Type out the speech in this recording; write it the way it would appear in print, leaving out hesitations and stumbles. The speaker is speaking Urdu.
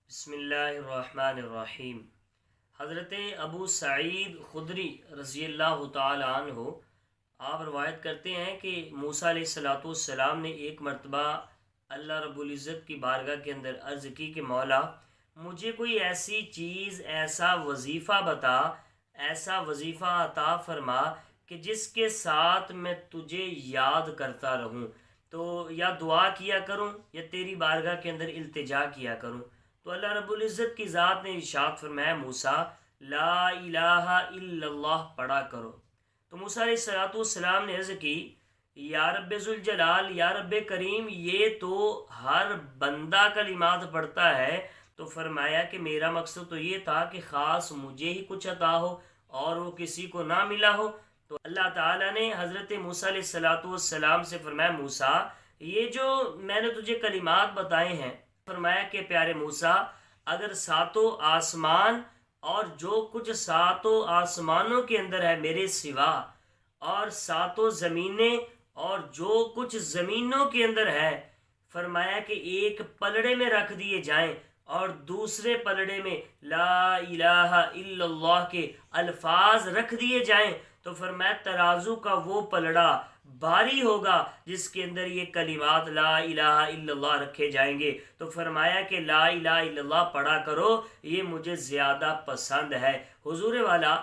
بسم اللہ الرحمن الرحیم۔ حضرت ابو سعید خدری رضی اللہ تعالی عنہ آپ روایت کرتے ہیں کہ موسیٰ علیہ السلام نے ایک مرتبہ اللہ رب العزت کی بارگاہ کے اندر عرض کی کہ مولا مجھے کوئی ایسی چیز، ایسا وظیفہ بتا، ایسا وظیفہ عطا فرما کہ جس کے ساتھ میں تجھے یاد کرتا رہوں، تو یا دعا کیا کروں یا تیری بارگاہ کے اندر التجا کیا کروں۔ تو اللہ رب العزت کی ذات نے ارشاد فرمایا موسیٰ لا الہ الا اللہ پڑھا کرو۔ تو موسیٰ علیہ السلام نے عرض کی یا رب ذوالجلال، یا رب کریم، یہ تو ہر بندہ کلمات پڑھتا ہے، تو فرمایا کہ میرا مقصد تو یہ تھا کہ خاص مجھے ہی کچھ عطا ہو اور وہ کسی کو نہ ملا ہو۔ تو اللہ تعالیٰ نے حضرت موسیٰ علیہ السلام سے فرمایا موسیٰ یہ جو میں نے تجھے کلمات بتائے ہیں، فرمایا کہ پیارے موسیٰ اگر ساتوں آسمان اور جو کچھ ساتوں آسمانوں کے اندر ہے میرے سوا، اور ساتوں زمینیں اور جو کچھ زمینوں کے اندر ہے، فرمایا کہ ایک پلڑے میں رکھ دیے جائیں اور دوسرے پلڑے میں لا الہ الا اللہ کے الفاظ رکھ دیے جائیں، تو فرمایا ترازو کا وہ پلڑا بھاری ہوگا جس کے اندر یہ کلمات لا الہ الا اللہ رکھے جائیں گے۔ تو فرمایا کہ لا الہ الا اللہ پڑھا کرو، یہ مجھے زیادہ پسند ہے۔ حضور والا